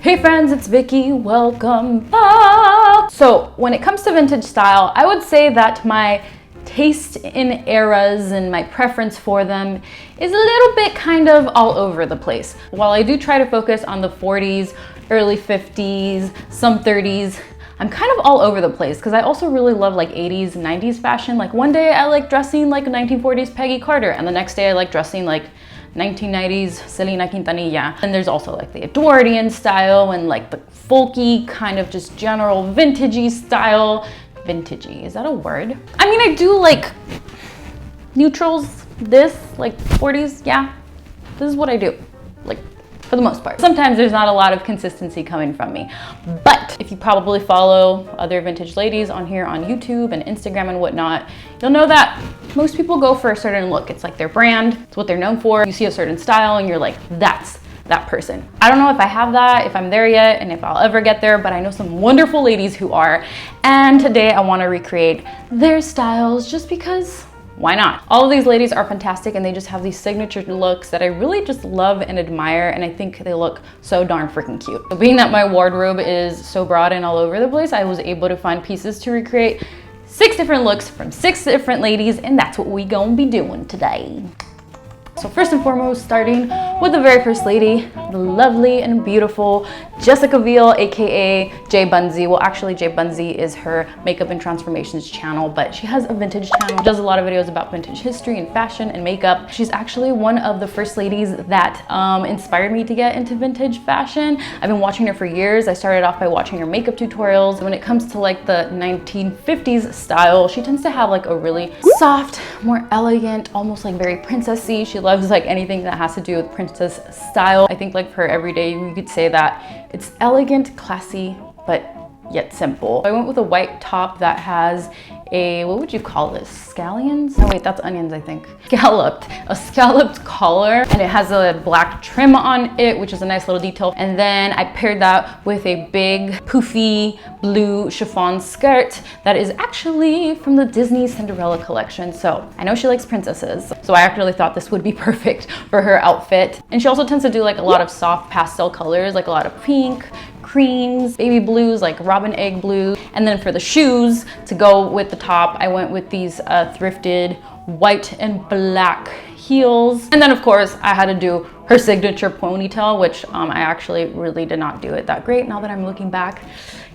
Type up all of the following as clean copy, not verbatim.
Hey friends, it's Vicky. Welcome back. So when it comes to vintage style, I would say that my taste in eras and my preference for them is a little bit kind of all over the place. While I do try to focus on the 40s, early 50s, some 30s, I'm kind of all over the place because I also really love like 80s, 90s fashion. Like one day I like dressing like a 1940s Peggy Carter, and the next day I like dressing like 1990s Selena Quintanilla. And there's also like the Edwardian style and like the folky kind of just general vintagey style. Vintagey, is that a word? I mean, I do like neutrals, this, like 40s, yeah. This is what I do, like for the most part. Sometimes there's not a lot of consistency coming from me, but if you probably follow other vintage ladies on here on YouTube and Instagram and whatnot, you'll know that most people go for a certain look. It's like their brand, it's what they're known for. You see a certain style and you're like, that's that person. I don't know if I have that, if I'm there yet, and if I'll ever get there, but I know some wonderful ladies who are. And today I want to recreate their styles just because why not? All of these ladies are fantastic and they just have these signature looks that I really just love and admire, and I think they look so darn freaking cute. So being that my wardrobe is so broad and all over the place, I was able to find pieces to recreate 6 different looks from 6 different ladies, and that's what we gonna be doing today. So first and foremost, starting with the very first lady, the lovely and beautiful Jessica Biel, aka J Bunzy. Well, actually J Bunzy is her makeup and transformations channel, but she has a vintage channel. She does a lot of videos about vintage history and fashion and makeup. She's actually one of the first ladies that inspired me to get into vintage fashion. I've been watching her for years. I started off by watching her makeup tutorials. When it comes to like the 1950s style, she tends to have like a really soft, more elegant, almost like very princessy. She loves like anything that has to do with princess style. I think like for every day you could say that it's elegant, classy, but yet simple. I went with a white top that has a, what would you call this? Scallions? Oh wait, that's onions, I think. A scalloped collar, and it has a black trim on it, which is a nice little detail. And then I paired that with a big poofy blue chiffon skirt that is actually from the Disney Cinderella collection. So I know she likes princesses, so I actually thought this would be perfect for her outfit. And she also tends to do like a lot of soft pastel colors, like a lot of pink, creams, baby blues, like robin egg blue. And then for the shoes to go with the top, I went with these thrifted white and black heels. And then of course I had to do her signature ponytail, which I actually really did not do it that great. Now that I'm looking back,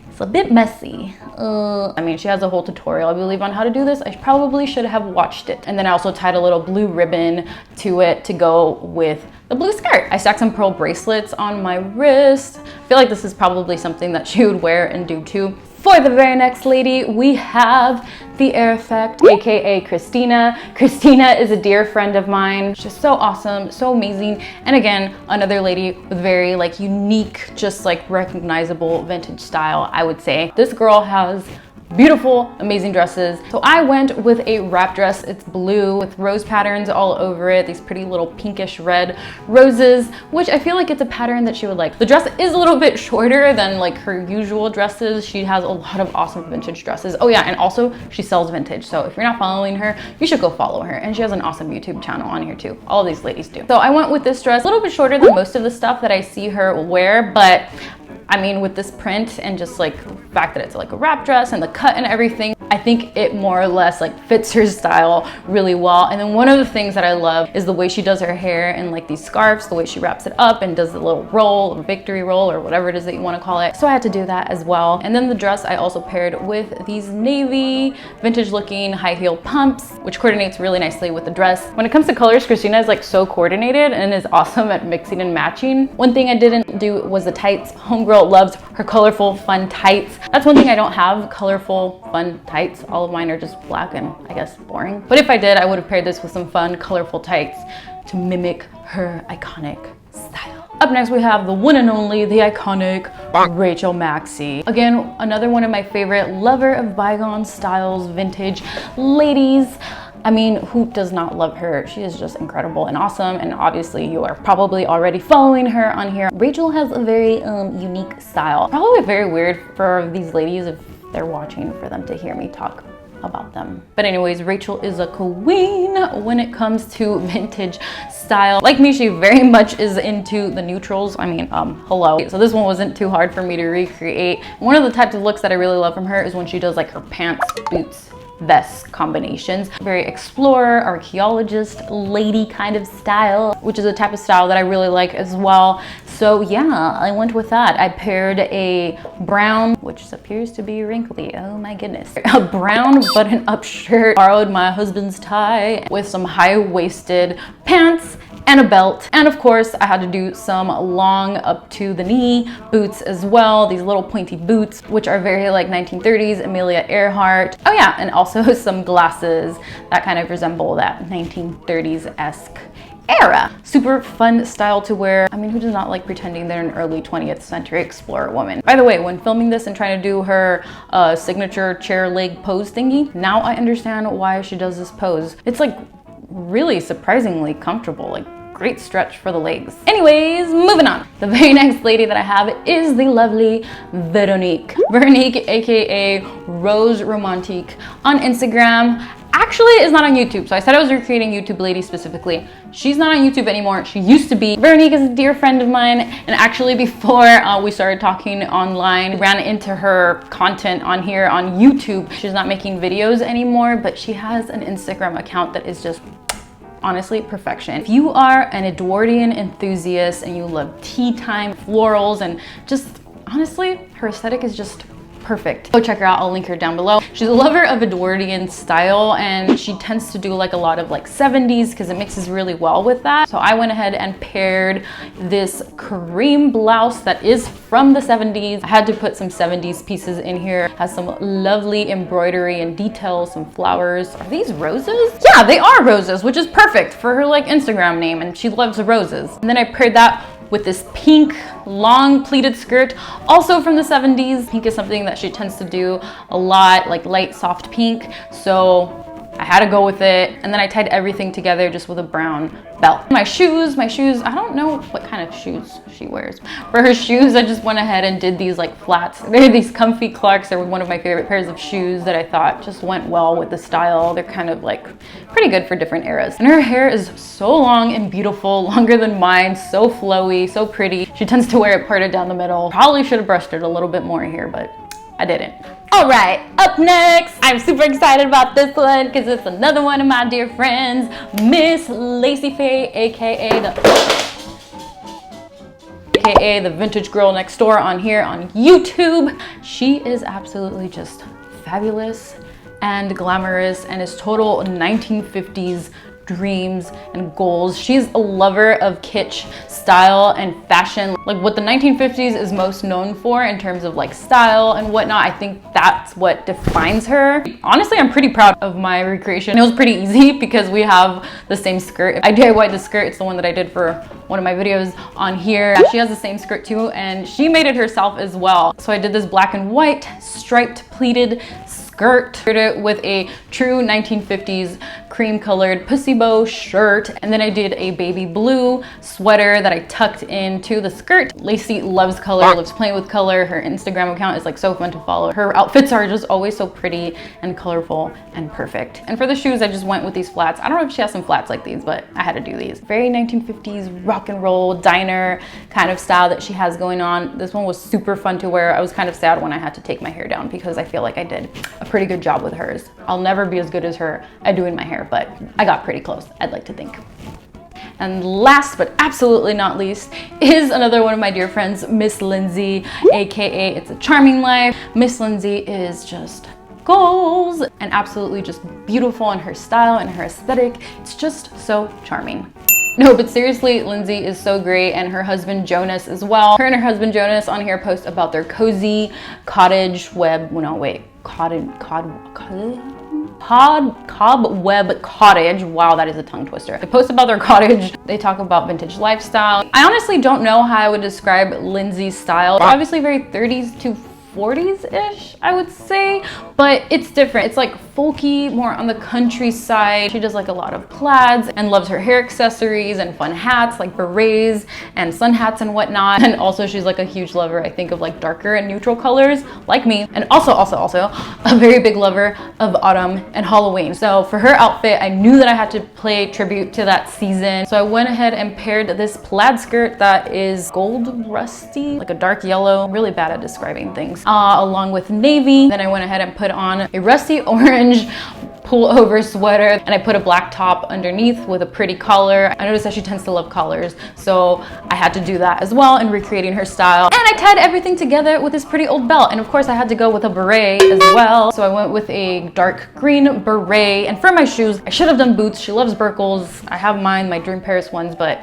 it's a bit messy. I mean, she has a whole tutorial, I believe, on how to do this. I probably should have watched it. And then I also tied a little blue ribbon to it to go with the blue skirt. I stacked some pearl bracelets on my wrist. I feel like this is probably something that she would wear and do too. For the very next lady, we have the Air Effect, aka Christina. Christina is a dear friend of mine. She's so awesome, so amazing. And again, another lady with very like unique, just like recognizable vintage style, I would say. This girl has beautiful, amazing dresses. So I went with a wrap dress. It's blue with rose patterns all over it. These pretty little pinkish red roses, which I feel like it's a pattern that she would like. The dress is a little bit shorter than like her usual dresses. She has a lot of awesome vintage dresses. Oh yeah, and also she sells vintage. So if you're not following her, you should go follow her. And she has an awesome YouTube channel on here too. All of these ladies do. So I went with this dress, a little bit shorter than most of the stuff that I see her wear, but I mean, with this print and just like the fact that it's like a wrap dress and the cut and everything, I think it more or less like fits her style really well. And then one of the things that I love is the way she does her hair and like these scarves, the way she wraps it up and does the little roll or victory roll or whatever it is that you want to call it. So I had to do that as well. And then the dress I also paired with these navy vintage looking high heel pumps, which coordinates really nicely with the dress. When it comes to colors, Christina is like so coordinated and is awesome at mixing and matching. One thing I didn't do was the tights. Homegirl loves her colorful, fun tights. That's one thing I don't have, colorful, fun tights. All of mine are just black and I guess boring. But if I did, I would have paired this with some fun, colorful tights to mimic her iconic style. Up next, we have the one and only, the iconic Rachel Maxey. Again, another one of my favorite lover of bygone styles, vintage ladies. I mean, who does not love her? She is just incredible and awesome, and obviously you are probably already following her on here. Rachel has a very unique style. Probably very weird for these ladies if they're watching for them to hear me talk about them. But anyways, Rachel is a queen when it comes to vintage style. Like me, she very much is into the neutrals. I mean, hello. So this one wasn't too hard for me to recreate. One of the types of looks that I really love from her is when she does like her pants, boots, vest combinations. Very explorer, archaeologist, lady kind of style, which is a type of style that I really like as well. So yeah, I went with that. I paired a brown, which appears to be wrinkly, oh my goodness, a brown button-up shirt, borrowed my husband's tie, with some high-waisted pants and a belt. And of course, I had to do some long up to the knee boots as well. These little pointy boots, which are very like 1930s Amelia Earhart. Oh yeah, and also some glasses that kind of resemble that 1930s-esque era. Super fun style to wear. I mean, who does not like pretending they're an early 20th century explorer woman? By the way, when filming this and trying to do her signature chair leg pose thingy, now I understand why she does this pose. It's like really surprisingly comfortable, like great stretch for the legs. Anyways, moving on. The very next lady that I have is the lovely Veronique. Veronique, aka Rose Romantique on Instagram. Actually is not on YouTube. So I said I was recreating YouTube lady specifically. She's not on YouTube anymore. She used to be. Veronique is a dear friend of mine. And actually before we started talking online, ran into her content on here on YouTube. She's not making videos anymore, but she has an Instagram account that is just honestly perfection. If you are an Edwardian enthusiast and you love tea time, florals, and just honestly, her aesthetic is just perfect. Go check her out, I'll link her down below. She's a lover of Edwardian style and she tends to do like a lot of like 70s because it mixes really well with that. So I went ahead and paired this cream blouse that is from the 70s. I had to put some 70s pieces in here. Has some lovely embroidery and details, some flowers. Are these roses? Yeah, they are roses, which is perfect for her like Instagram name, and she loves roses. And then I paired that with this pink long pleated skirt, also from the 70s. Pink is something that she tends to do a lot, like light soft pink. So I had to go with it. And then I tied everything together just with a brown belt. My shoes, I don't know what kind of shoes she wears. For her shoes, I just went ahead and did these like flats. They're these comfy Clarks. They were one of my favorite pairs of shoes that I thought just went well with the style. They're kind of like pretty good for different eras. And her hair is so long and beautiful, longer than mine, so flowy, so pretty. She tends to wear it parted down the middle. Probably should have brushed it a little bit more here, but I didn't. All right, up next, I'm super excited about this one because it's another one of my dear friends, Miss Lacey Faye, aka the vintage girl next door on here on YouTube. She is absolutely just fabulous and glamorous and is total 1950s dreams and goals. She's a lover of kitsch style and fashion, like what the 1950s is most known for in terms of like style and whatnot. I think that's what defines her. Honestly, I'm pretty proud of my recreation. It was pretty easy because we have the same skirt. I DIY'd the skirt. It's the one that I did for one of my videos on here. She has the same skirt too, and she made it herself as well. So I did this black and white striped pleated skirt with a true 1950s cream colored pussy bow shirt, and then I did a baby blue sweater that I tucked into the skirt. Lacey loves color, loves playing with color. Her Instagram account is like so fun to follow. Her outfits are just always so pretty and colorful and perfect. And for the shoes, I just went with these flats. I don't know if she has some flats like these, but I had to do these. Very 1950s rock and roll diner kind of style that she has going on. This one was super fun to wear. I was kind of sad when I had to take my hair down because I feel like I did a pretty good job with hers. I'll never be as good as her at doing my hair, but I got pretty close, I'd like to think. And last but absolutely not least is another one of my dear friends, Miss Lindsay, aka It's a Charming Life. Miss Lindsay is just goals and absolutely just beautiful in her style and her aesthetic. It's just so charming. No, but seriously, Lindsay is so great, and her husband Jonas as well. Her and her husband Jonas on here post about their cozy cobweb cottage. Wow, that is a tongue twister. They post about their cottage. They talk about vintage lifestyle. I honestly don't know how I would describe Lindsay's style. Obviously very 30s to 40s-ish, I would say, but it's different. It's like folky, more on the countryside. She does like a lot of plaids and loves her hair accessories and fun hats like berets and sun hats and whatnot. And also she's like a huge lover, I think, of like darker and neutral colors like me. And also a very big lover of autumn and Halloween. So for her outfit, I knew that I had to pay tribute to that season. So I went ahead and paired this plaid skirt that is gold rusty, like a dark yellow. I'm really bad at describing things. Along with navy. Then I went ahead and put on a rusty orange pullover sweater, and I put a black top underneath with a pretty collar. I noticed that she tends to love collars, so I had to do that as well in recreating her style. And I tied everything together with this pretty old belt, and of course I had to go with a beret as well. So I went with a dark green beret, and for my shoes, I should have done boots. She loves Birkles. I have mine, my Dream Paris ones, but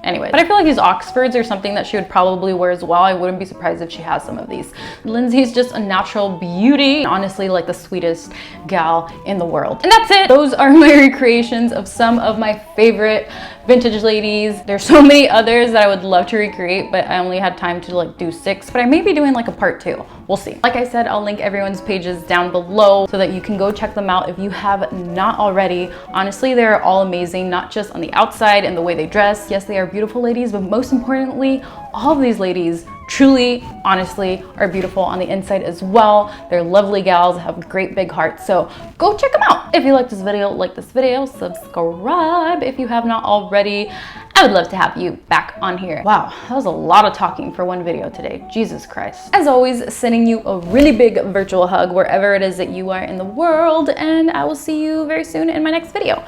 anyway, but I feel like these Oxfords are something that she would probably wear as well. I wouldn't be surprised if she has some of these. Lindsay's just a natural beauty. Honestly, like the sweetest gal in the world. And that's it. Those are my recreations of some of my favorite vintage ladies. There's so many others that I would love to recreate, but I only had time to like do 6, but I may be doing like a part 2. We'll see. Like I said, I'll link everyone's pages down below so that you can go check them out if you have not already. Honestly, they're all amazing, not just on the outside and the way they dress. Yes, they are beautiful ladies, but most importantly, all of these ladies truly, honestly, are beautiful on the inside as well. They're lovely gals, have great big hearts, so go check them out. If you like this video, subscribe if you have not already. I would love to have you back on here. Wow, that was a lot of talking for one video today. Jesus Christ. As always, sending you a really big virtual hug wherever it is that you are in the world, and I will see you very soon in my next video.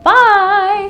Bye!